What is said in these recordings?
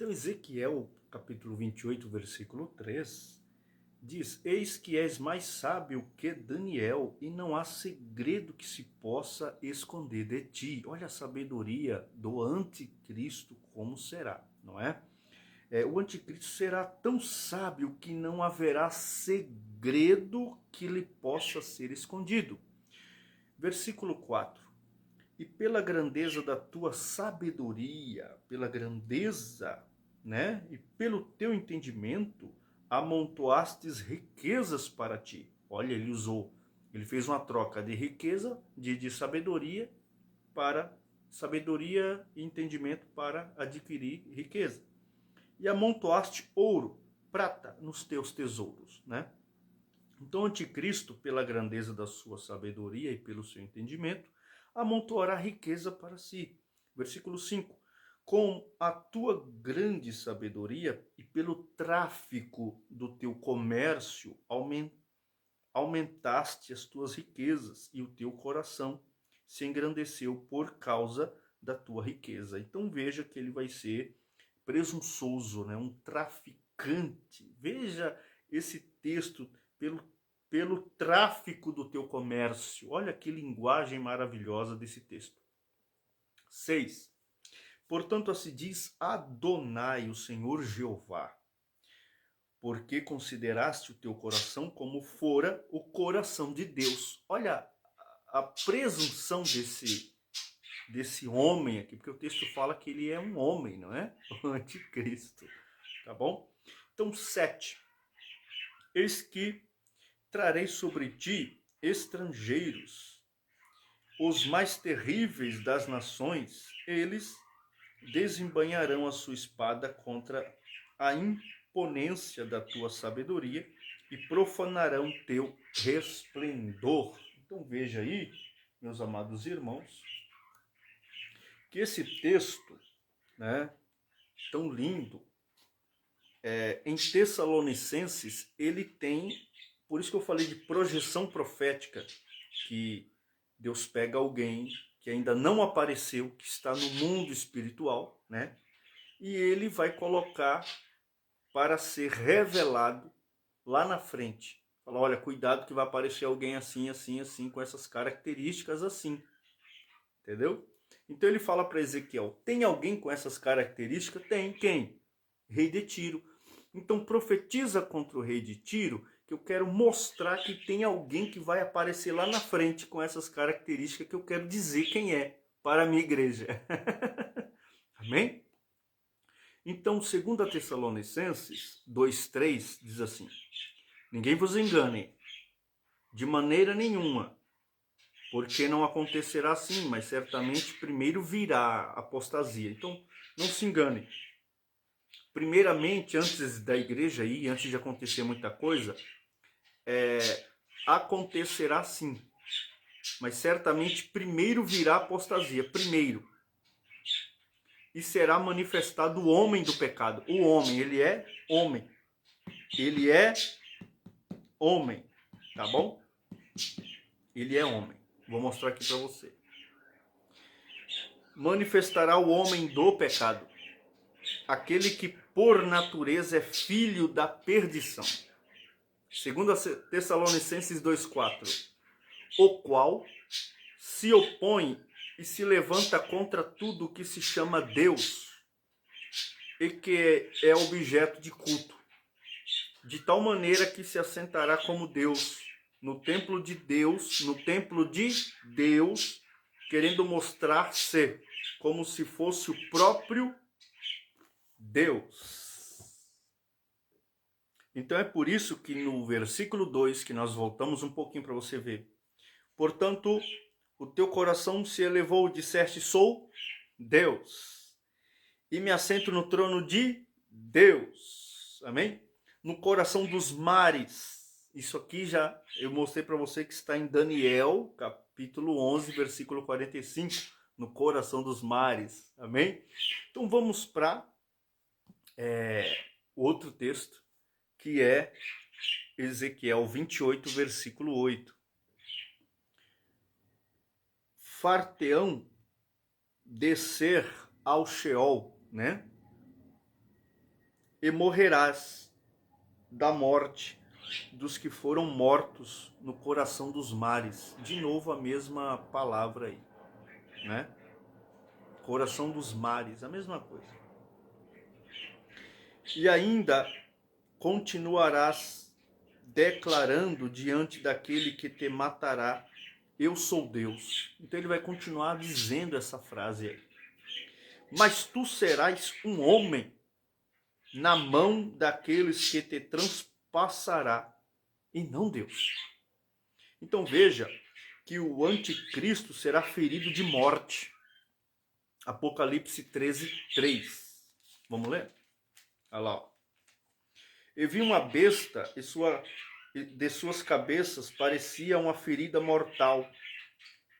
Então, Ezequiel, capítulo 28, versículo 3, diz: Eis que és mais sábio que Daniel, e não há segredo que se possa esconder de ti. Olha a sabedoria do anticristo como será, não é? O anticristo será tão sábio que não haverá segredo que lhe possa ser escondido. Versículo 4. E pela grandeza da tua sabedoria, pela grandeza, né? E pelo teu entendimento, amontoastes riquezas para ti. Olha, ele fez uma troca de riqueza, de sabedoria, para sabedoria e entendimento para adquirir riqueza. E amontoaste ouro, prata nos teus tesouros, né? Então, o anticristo, pela grandeza da sua sabedoria e pelo seu entendimento, amontoará riqueza para si. Versículo 5. Com a tua grande sabedoria e pelo tráfico do teu comércio, aumentaste as tuas riquezas, e o teu coração se engrandeceu por causa da tua riqueza. Então veja que ele vai ser presunçoso, né? Um traficante. Veja esse texto pelo tráfico do teu comércio. Olha que linguagem maravilhosa desse texto. 6. Portanto, assim diz Adonai, o Senhor Jeová, porque consideraste o teu coração como fora o coração de Deus. Olha a presunção desse homem aqui, porque o texto fala que ele é um homem, não é? O anticristo, tá bom? Então, 7. Eis que trarei sobre ti estrangeiros, os mais terríveis das nações, eles desembainharão a sua espada contra a imponência da tua sabedoria e profanarão teu resplendor. Então veja aí, meus amados irmãos, que esse texto, né, tão lindo, em Tessalonicenses, ele tem, por isso que eu falei de projeção profética, que Deus pega alguém que ainda não apareceu, que está no mundo espiritual, né? E ele vai colocar para ser revelado lá na frente. Fala, olha, cuidado que vai aparecer alguém assim, assim, assim, com essas características assim. Entendeu? Então ele fala para Ezequiel, tem alguém com essas características? Tem. Quem? Rei de Tiro. Então profetiza contra o rei de Tiro, que eu quero mostrar que tem alguém que vai aparecer lá na frente com essas características que eu quero dizer quem é para a minha igreja. Amém? Então, 2 Tessalonicenses 2:3 diz assim: ninguém vos engane de maneira nenhuma, porque não acontecerá assim, mas certamente primeiro virá apostasia. Então, não se engane. Primeiramente, antes da igreja ir, antes de acontecer muita coisa, acontecerá sim. Mas certamente primeiro virá apostasia. Primeiro. E será manifestado o homem do pecado. O homem, ele é homem. Ele é homem. Tá bom? Ele é homem. Vou mostrar aqui para você. Manifestará o homem do pecado, aquele que por natureza é filho da perdição. 2 Tessalonicenses 2:4, o qual se opõe e se levanta contra tudo que se chama Deus e que é objeto de culto, de tal maneira que se assentará como Deus no templo de Deus, querendo mostrar-se como se fosse o próprio Deus. Então é por isso que no versículo 2, que nós voltamos um pouquinho para você ver. Portanto, o teu coração se elevou, disseste, sou Deus, e me assento no trono de Deus. Amém? No coração dos mares. Isso aqui já eu mostrei para você que está em Daniel, capítulo 11, versículo 45. No coração dos mares. Amém? Então vamos para outro texto, que é Ezequiel 28, versículo 8. Far-te-ão descer ao Sheol, né? e morrerás da morte dos que foram mortos no coração dos mares. De novo a mesma palavra aí, né? Coração dos mares, a mesma coisa. E ainda continuarás declarando diante daquele que te matará, eu sou Deus. Então ele vai continuar dizendo essa frase aí. Mas tu serás um homem na mão daqueles que te transpassará, e não Deus. Então veja que o anticristo será ferido de morte. Apocalipse 13:3. Vamos ler? Olha lá. Ó. E vi uma besta e de suas cabeças parecia uma ferida mortal,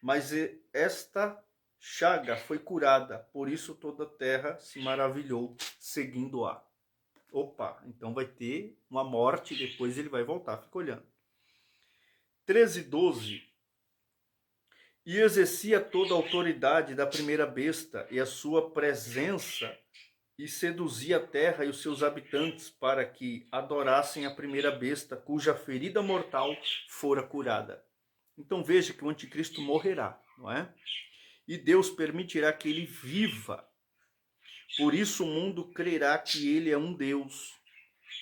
mas esta chaga foi curada, por isso toda a terra se maravilhou, seguindo-a. Opa, então vai ter uma morte, depois ele vai voltar, fica olhando. 13:12. E exercia toda a autoridade da primeira besta e a sua presença, e seduzia a terra e os seus habitantes para que adorassem a primeira besta, cuja ferida mortal fora curada. Então veja que o anticristo morrerá, não é? E Deus permitirá que ele viva. Por isso o mundo crerá que ele é um Deus,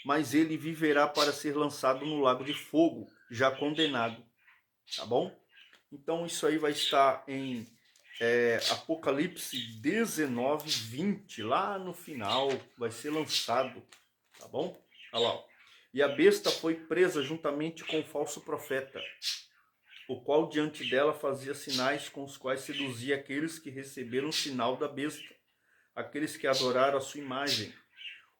mas ele viverá para ser lançado no lago de fogo, já condenado. Tá bom? Então isso aí vai estar em Apocalipse 19:20, lá no final, vai ser lançado. Tá bom? Olha lá. Ó. E a besta foi presa juntamente com o falso profeta, o qual diante dela fazia sinais com os quais seduzia aqueles que receberam o sinal da besta, aqueles que adoraram a sua imagem.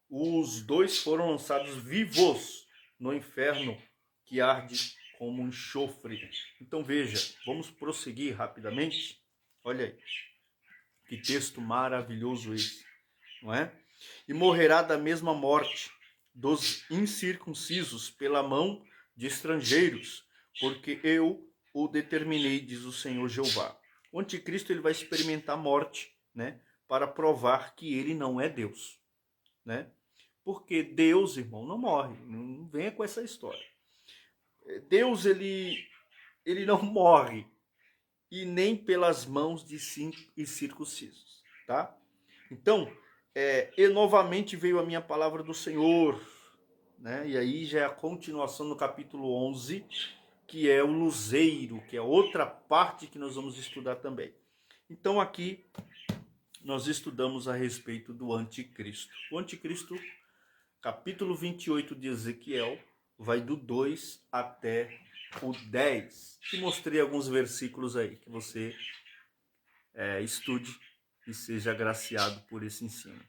Os dois foram lançados vivos no inferno, que arde como um enxofre. Então veja, vamos prosseguir rapidamente. Olha aí, que texto maravilhoso esse, não é? E morrerá da mesma morte dos incircuncisos pela mão de estrangeiros, porque eu o determinei, diz o Senhor Jeová. O anticristo ele vai experimentar morte, né, para provar que ele não é Deus, né? Porque Deus, irmão, não morre, não venha com essa história. Deus ele não morre, e nem pelas mãos de incircuncisos, tá? Então, e novamente veio a minha palavra do Senhor, né? E aí já é a continuação no capítulo 11, que é o luzeiro, que é outra parte que nós vamos estudar também. Então aqui nós estudamos a respeito do anticristo. O anticristo, capítulo 28 de Ezequiel, vai do 2 até o 10. Te mostrei alguns versículos aí, que você estude e seja agraciado por esse ensino.